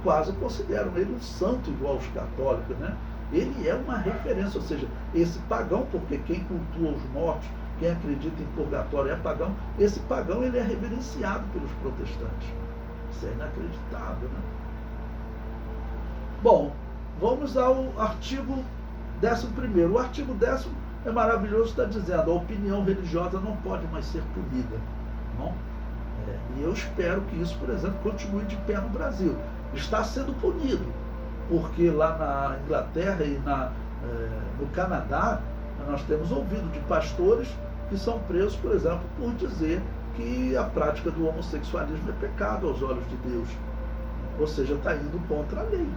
quase consideram ele um santo igual aos católicos, né? Ele é uma referência, ou seja, esse pagão, porque quem cultua os mortos, quem acredita em purgatório é pagão, esse pagão ele é reverenciado pelos protestantes. Isso é inacreditável, né? Bom, vamos ao artigo 11º. O artigo 10º é maravilhoso, está dizendo: a opinião religiosa não pode mais ser punida. Não? E eu espero que isso, por exemplo, continue de pé no Brasil. Está sendo punido, porque lá na Inglaterra e no Canadá, nós temos ouvido de pastores que são presos, por exemplo, por dizer que a prática do homossexualismo é pecado aos olhos de Deus. Ou seja, está indo contra a lei.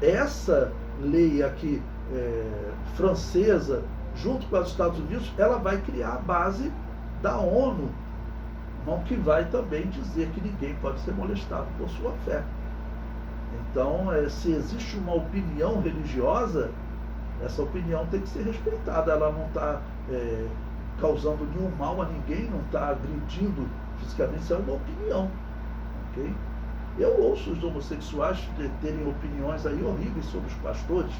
Essa lei aqui francesa, junto com os Estados Unidos, ela vai criar a base da ONU, que vai também dizer que ninguém pode ser molestado por sua fé. Então, se existe uma opinião religiosa, essa opinião tem que ser respeitada. Ela não está causando nenhum mal a ninguém, não está agredindo fisicamente, isso é uma opinião. Okay? Eu ouço os homossexuais terem opiniões aí horríveis sobre os pastores.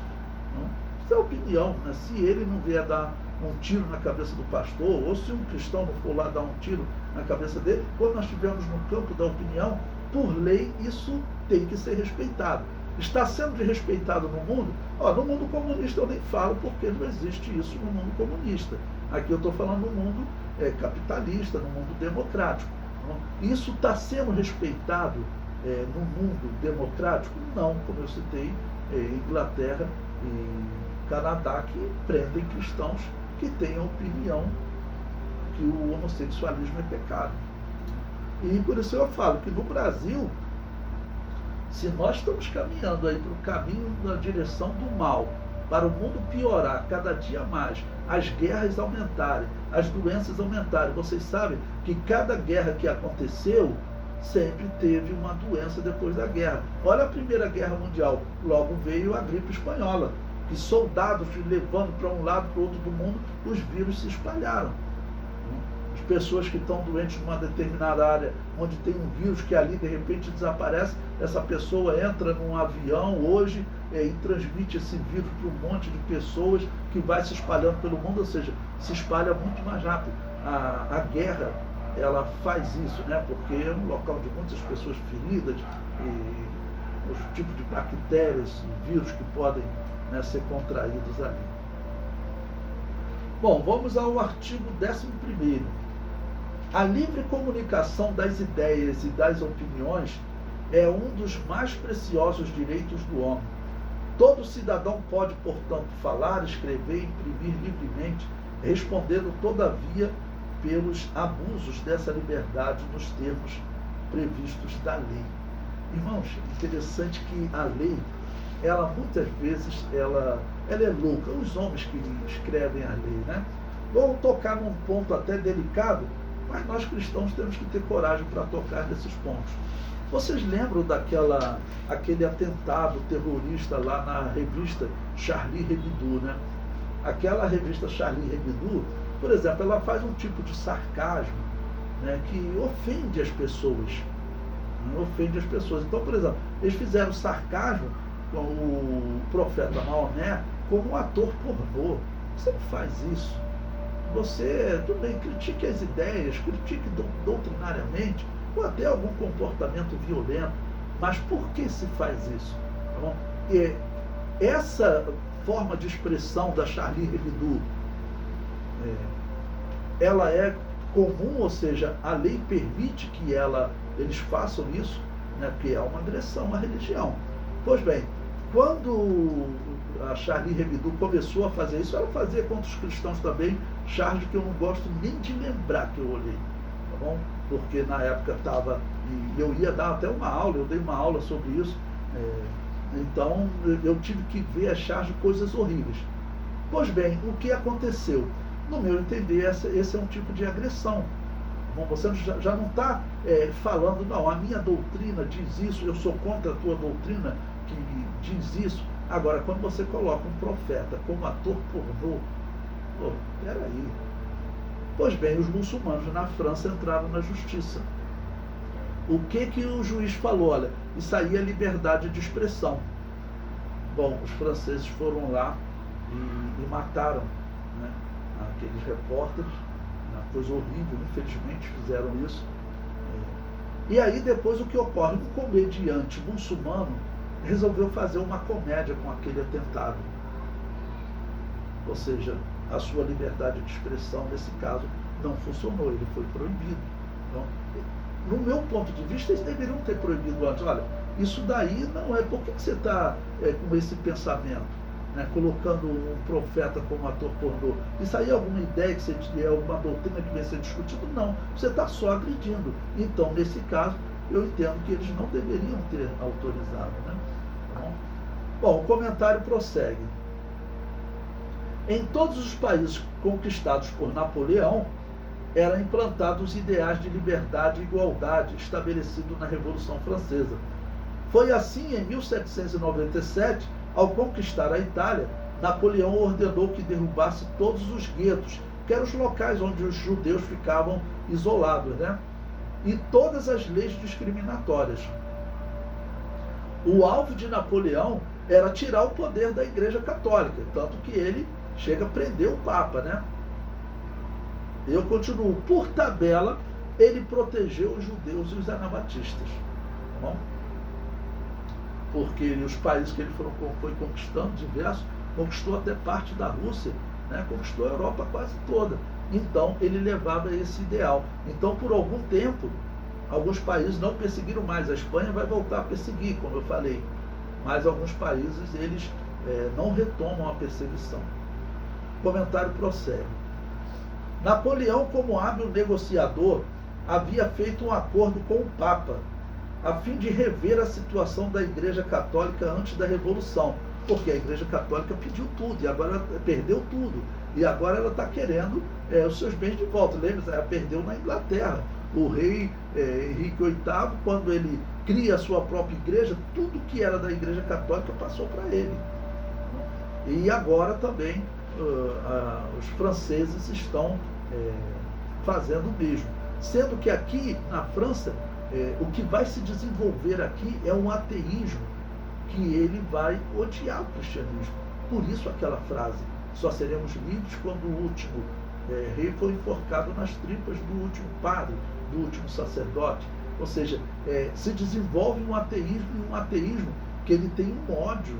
Não? Isso é opinião, né? Se ele não vier dar um tiro na cabeça do pastor, ou se um cristão não for lá dar um tiro na cabeça dele, quando nós estivermos no campo da opinião, por lei, isso tem que ser respeitado. Está sendo desrespeitado no mundo? No mundo comunista eu nem falo, porque não existe isso no mundo comunista. Aqui eu estou falando no mundo capitalista, no mundo democrático. Não? Isso está sendo respeitado no mundo democrático? Não, como eu citei, Inglaterra e Canadá, que prendem cristãos que têm a opinião que o homossexualismo é pecado. E por isso eu falo que no Brasil, se nós estamos caminhando aí para o caminho da direção do mal, para o mundo piorar cada dia mais, as guerras aumentarem, as doenças aumentarem, vocês sabem que cada guerra que aconteceu sempre teve uma doença depois da guerra. Olha a Primeira Guerra Mundial, logo veio a gripe espanhola, que soldados levando para um lado para o outro do mundo, os vírus se espalharam. As pessoas que estão doentes numa determinada área, onde tem um vírus que ali de repente desaparece, essa pessoa entra num avião hoje e transmite esse vírus para um monte de pessoas que vai se espalhando pelo mundo, ou seja, se espalha muito mais rápido. A guerra, ela faz isso, né? Porque é um local de muitas pessoas feridas, e os tipos de bactérias, vírus que podem, né, ser contraídos ali. Bom, vamos ao artigo 11º. A livre comunicação das ideias e das opiniões é um dos mais preciosos direitos do homem. Todo cidadão pode, portanto, falar, escrever, imprimir livremente, respondendo, todavia, pelos abusos dessa liberdade nos termos previstos da lei. Irmãos, interessante que a lei, ela muitas vezes, ela é louca. Os homens que escrevem a lei, né? Vou tocar num ponto até delicado, mas nós cristãos temos que ter coragem para tocar nesses pontos. Vocês lembram aquele atentado terrorista lá na revista Charlie Hebdo, né? Aquela revista Charlie Hebdo, por exemplo, ela faz um tipo de sarcasmo, né, que ofende as pessoas. Ofende as pessoas. Então, por exemplo, eles fizeram sarcasmo com o profeta Maomé como um ator pornô. Você não faz isso. Você, tudo bem, critique as ideias, critique doutrinariamente, ou até algum comportamento violento, mas por que se faz isso? Tá bom? E essa forma de expressão da Charlie Hebdo, ela é comum, ou seja, a lei permite que eles façam isso, né, porque é uma agressão à religião. Pois bem, quando a Charlie Hebdo começou a fazer isso, ela fazia contra os cristãos também, charge que eu não gosto nem de lembrar que eu olhei, tá bom? Porque na época estava, e eu ia dar até uma aula, eu dei uma aula sobre isso, então eu tive que ver a charge coisas horríveis. Pois bem, o que aconteceu? No meu entender, esse é um tipo de agressão. Bom, você já não está falando, não, a minha doutrina diz isso, eu sou contra a tua doutrina que diz isso. Agora, quando você coloca um profeta como ator pornô, peraí. Pois bem, os muçulmanos na França entraram na justiça. O que o juiz falou? Olha, Isso aí é liberdade de expressão. Bom, os franceses foram lá e mataram, né, aqueles repórteres, uma coisa horrível, infelizmente fizeram isso. E aí depois o que ocorre? Um comediante muçulmano resolveu fazer uma comédia com aquele atentado. Ou seja, a sua liberdade de expressão nesse caso não funcionou, ele foi proibido. Então, no meu ponto de vista, eles deveriam ter proibido antes. Olha, isso daí não é. Por que você está com esse pensamento, né, colocando um profeta como ator pornô? Isso aí é alguma ideia que você tinha, alguma doutrina que vem ser discutida? Não, você está só agredindo. Então, nesse caso, eu entendo que eles não deveriam ter autorizado. Né? Bom, o comentário prossegue. Em todos os países conquistados por Napoleão, eram implantados os ideais de liberdade e igualdade estabelecidos na Revolução Francesa. Foi assim, em 1797, ao conquistar a Itália, Napoleão ordenou que derrubasse todos os guetos, que eram os locais onde os judeus ficavam isolados, né? E todas as leis discriminatórias. O alvo de Napoleão era tirar o poder da Igreja Católica, tanto que ele chega a prender o Papa, né? Eu continuo. Por tabela, ele protegeu os judeus e os anabatistas. Tá bom? Porque os países que ele foi conquistando, diversos, conquistou até parte da Rússia, né? Conquistou a Europa quase toda. Então, ele levava esse ideal. Então, por algum tempo, alguns países não perseguiram mais. A Espanha vai voltar a perseguir, como eu falei. Mas alguns países, eles não retomam a perseguição. O comentário prossegue. Napoleão, como hábil negociador, havia feito um acordo com o Papa, a fim de rever a situação da Igreja Católica antes da Revolução, porque a Igreja Católica pediu tudo, e agora ela perdeu tudo, e agora ela está querendo os seus bens de volta. Lembra-se, ela perdeu na Inglaterra. O rei Henrique VIII, quando ele cria a sua própria igreja, tudo que era da Igreja Católica passou para ele. E agora também os franceses estão fazendo o mesmo. Sendo que aqui na França, o que vai se desenvolver aqui é um ateísmo que ele vai odiar o cristianismo. Por isso aquela frase, só seremos livres quando o último rei foi enforcado nas tripas do último padre, do último sacerdote. Ou seja, se desenvolve um ateísmo que ele tem um ódio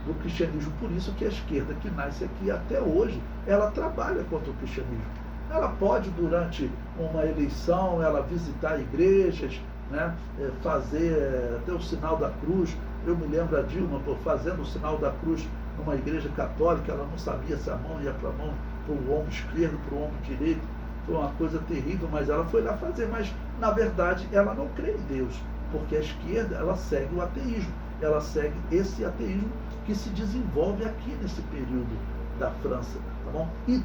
do cristianismo. Por isso que a esquerda que nasce aqui até hoje, ela trabalha contra o cristianismo. Ela pode, durante uma eleição, ela visitar igrejas, né, fazer até o sinal da cruz. Eu me lembro a Dilma, fazendo o sinal da cruz numa igreja católica, ela não sabia se a mão ia para o ombro esquerdo, para o ombro direito. Foi uma coisa terrível, mas ela foi lá fazer. Mas, na verdade, ela não crê em Deus, porque a esquerda, ela segue o ateísmo. Ela segue esse ateísmo que se desenvolve aqui nesse período da França, tá bom? E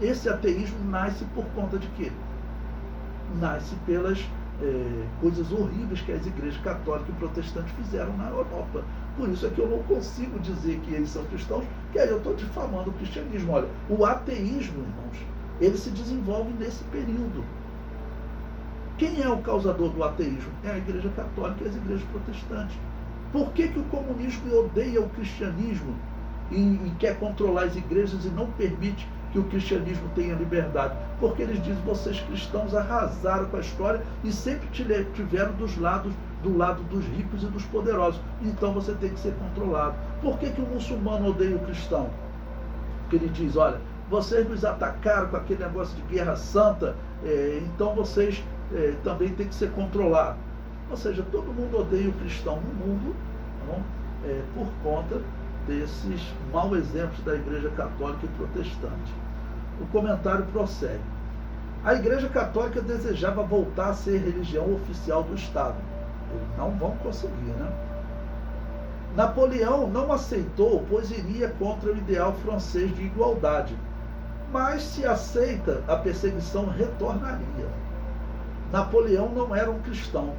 esse ateísmo nasce por conta de quê? Nasce pelas coisas horríveis que as igrejas católicas e protestantes fizeram na Europa. Por isso é que eu não consigo dizer que eles são cristãos, que aí eu estou difamando o cristianismo. Olha, o ateísmo, irmãos, ele se desenvolve nesse período. Quem é o causador do ateísmo? É a Igreja Católica e as igrejas protestantes. Por que o comunismo odeia o cristianismo e quer controlar as igrejas e não permite que o cristianismo tenha liberdade? Porque eles dizem, vocês cristãos arrasaram com a história e sempre tiveram do lado dos ricos e dos poderosos. Então você tem que ser controlado. Por que o muçulmano odeia o cristão? Porque ele diz, olha, vocês nos atacaram com aquele negócio de guerra santa, então vocês também têm que ser controlados. Ou seja, todo mundo odeia o cristão no mundo, tá bom? Por conta desses maus exemplos da Igreja Católica e Protestante. O comentário prossegue. A Igreja Católica desejava voltar a ser religião oficial do Estado. Eles não vão conseguir, né? Napoleão não aceitou, pois iria contra o ideal francês de igualdade. Mas, se aceita, a perseguição retornaria. Napoleão não era um cristão,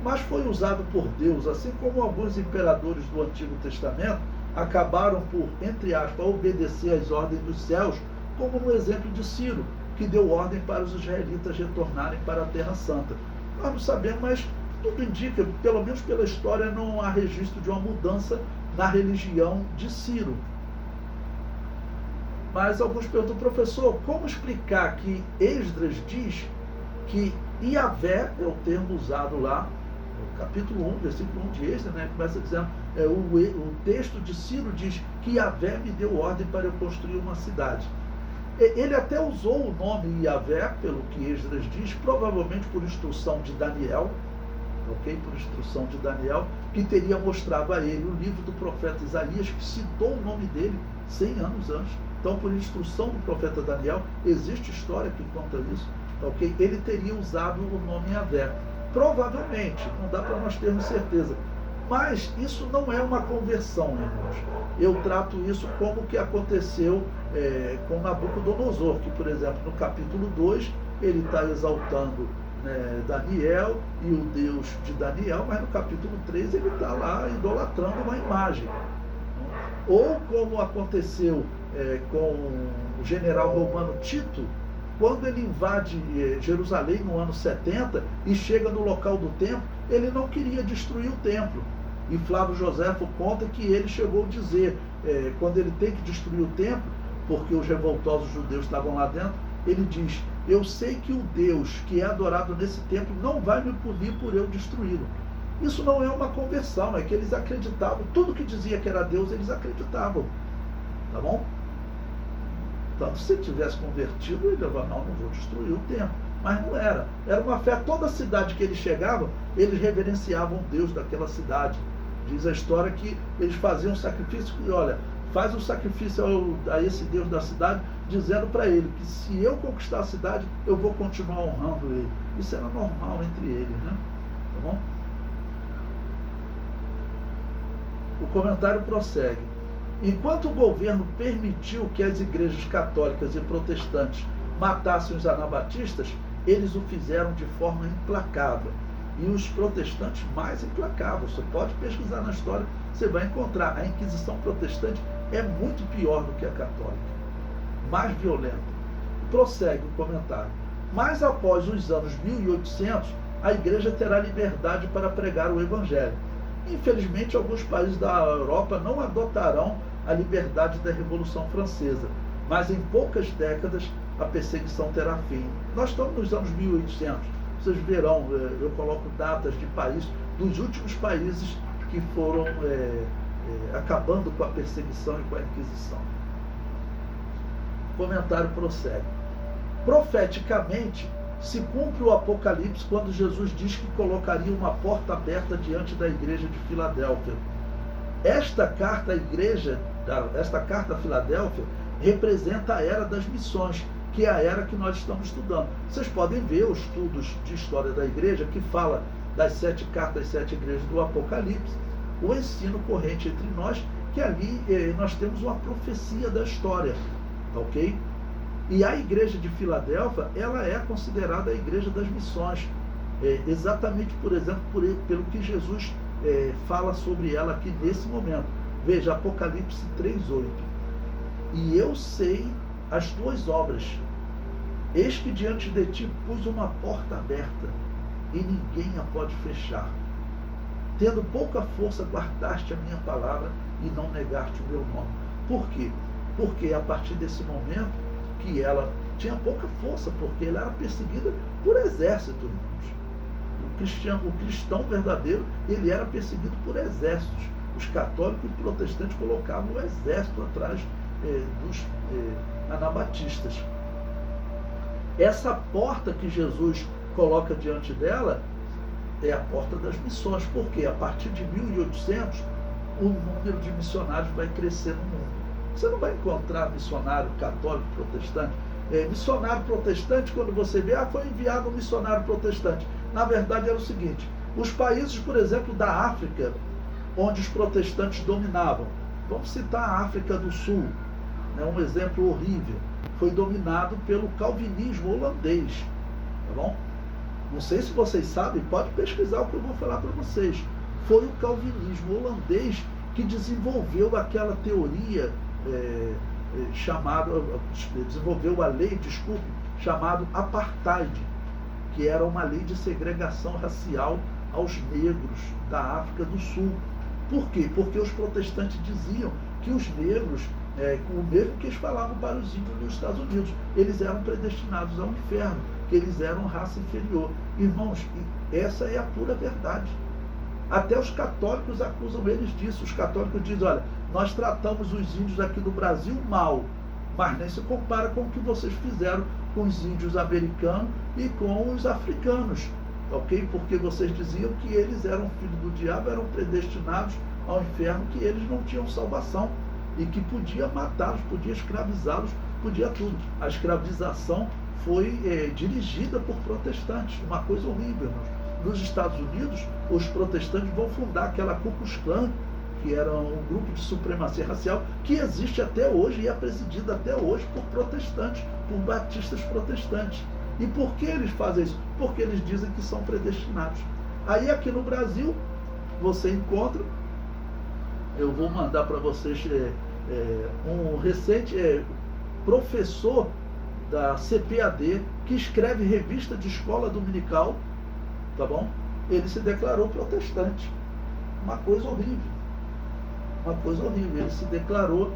mas foi usado por Deus, assim como alguns imperadores do Antigo Testamento acabaram por, entre aspas, obedecer às ordens dos céus, como no exemplo de Ciro, que deu ordem para os israelitas retornarem para a Terra Santa. Nós não sabemos, mas Tudo indica, pelo menos pela história, não há registro de uma mudança na religião de Ciro. Mas alguns perguntam, professor, como explicar que Esdras diz que Iavé é o termo usado lá, no capítulo 1, versículo 1 de Esdras, né? Começa dizendo, o texto de Ciro diz que Iavé me deu ordem para eu construir uma cidade. Ele até usou o nome Iavé, pelo que Esdras diz, provavelmente por instrução de Daniel, ok? Por instrução de Daniel, que teria mostrado a ele o livro do profeta Isaías, que citou o nome dele 100 anos antes. Então, por instrução do profeta Daniel, existe história que conta isso, ok? Ele teria usado o nome Iavé. Provavelmente, não dá para nós termos certeza. Mas isso não é uma conversão, irmãos. Eu trato isso como que aconteceu com Nabucodonosor, que, por exemplo, no capítulo 2, ele está exaltando Daniel e o Deus de Daniel, mas no capítulo 3 ele está lá idolatrando uma imagem. Ou como aconteceu com o general romano Tito, quando ele invade Jerusalém no ano 70 e chega no local do templo, ele não queria destruir o templo. E Flávio Joséfo conta que ele chegou a dizer, quando ele tem que destruir o templo, porque os revoltosos judeus estavam lá dentro, ele diz, eu sei que o Deus que é adorado nesse templo não vai me punir por eu destruí-lo. Isso não é uma conversão, é que eles acreditavam, tudo que dizia que era Deus, eles acreditavam. Tá bom? Tanto se ele tivesse convertido, ele falava, não vou destruir o templo. Mas não era. Era uma fé, toda cidade que eles chegavam, eles reverenciavam Deus daquela cidade. Diz a história que eles faziam sacrifício, e olha, faz um sacrifício a esse Deus da cidade, dizendo para ele que se eu conquistar a cidade, eu vou continuar honrando ele. Isso era normal entre eles, né? Tá bom? O comentário prossegue. Enquanto o governo permitiu que as igrejas católicas e protestantes matassem os anabatistas, eles o fizeram de forma implacável. E os protestantes mais implacáveis. Você pode pesquisar na história, você vai encontrar. A Inquisição protestante é muito pior do que a católica. Mais violenta. Prossegue o comentário. Mas após os anos 1800, a igreja terá liberdade para pregar o evangelho. Infelizmente, alguns países da Europa não adotarão a liberdade da Revolução Francesa, mas em poucas décadas a perseguição terá fim. Nós estamos nos anos 1800, vocês verão, eu coloco datas de países, dos últimos países que foram acabando com a perseguição e com a Inquisição. O comentário prossegue. Profeticamente, se cumpre o Apocalipse quando Jesus diz que colocaria uma porta aberta diante da igreja de Filadélfia. Esta carta a Filadélfia representa a era das missões, que é a era que nós estamos estudando. Vocês podem ver os estudos de história da igreja que fala das 7 cartas, 7 igrejas do Apocalipse, o ensino corrente entre nós, que ali nós temos uma profecia da história, ok? E a igreja de Filadélfia, ela é considerada a igreja das missões, exatamente, por exemplo, pelo que Jesus fala sobre ela aqui nesse momento. Veja, Apocalipse 3:8. E eu sei as tuas obras. Eis que diante de ti pus uma porta aberta, e ninguém a pode fechar. Tendo pouca força, guardaste a minha palavra e não negaste o meu nome. Por quê? Porque a partir desse momento que ela tinha pouca força, porque ela era perseguida por exército, irmãos. O cristão verdadeiro, ele era perseguido por exércitos. Os católicos e protestantes colocavam o exército atrás dos anabatistas. Essa porta que Jesus coloca diante dela é a porta das missões, porque a partir de 1800 o número de missionários vai crescer no mundo. Você não vai encontrar missionário católico protestante. Missionário protestante, quando você vê, foi enviado um missionário protestante. Na verdade era o seguinte, os países, por exemplo, da África, onde os protestantes dominavam, vamos citar a África do Sul, um exemplo horrível, foi dominado pelo calvinismo holandês, tá bom? Não sei se vocês sabem, pode pesquisar o que eu vou falar para vocês. Foi o calvinismo holandês que desenvolveu aquela teoria desenvolveu a lei, chamado apartheid, que era uma lei de segregação racial aos negros da África do Sul. Por quê? Porque os protestantes diziam que os negros, o mesmo que eles falavam para os índios dos Estados Unidos, eles eram predestinados ao inferno, que eles eram raça inferior. Irmãos, essa é a pura verdade. Até os católicos acusam eles disso. Os católicos dizem, olha, nós tratamos os índios aqui do Brasil mal, mas nem se compara com o que vocês fizeram com os índios americanos e com os africanos, ok? Porque vocês diziam que eles eram filhos do diabo, eram predestinados ao inferno, que eles não tinham salvação e que podia matá-los, podia escravizá-los, podia tudo. A escravização foi dirigida por protestantes, uma coisa horrível, irmãos. Nos Estados Unidos, os protestantes vão fundar aquela Ku Klux Klan, que era um grupo de supremacia racial, que existe até hoje e é presidido até hoje por protestantes, por batistas protestantes. E por que eles fazem isso? Porque eles dizem que são predestinados. Aí aqui no Brasil, você encontra, eu vou mandar para vocês um recente professor da CPAD, que escreve revista de escola dominical, tá bom? Ele se declarou protestante. Uma coisa horrível. Uma coisa horrível. Ele se declarou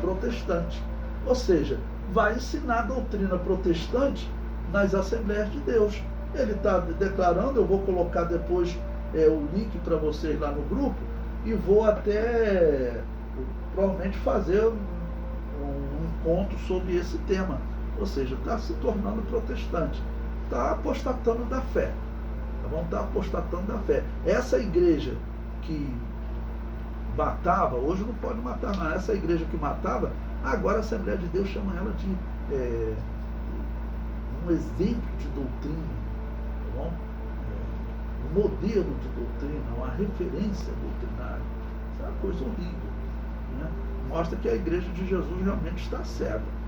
protestante. Ou seja, vai ensinar a doutrina protestante nas Assembleias de Deus. Ele está declarando, eu vou colocar depois o link para vocês lá no grupo, e vou até provavelmente fazer um encontro sobre esse tema. Ou seja, está se tornando protestante. Está apostatando da fé. Vão estar apostatando da fé. Essa igreja que matava, hoje não pode matar mais. Essa igreja que matava, agora a Assembleia de Deus chama ela de um exemplo de doutrina, tá bom? Um modelo de doutrina, uma referência doutrinária. Isso é uma coisa horrível, né? Mostra que a igreja de Jesus realmente está cega.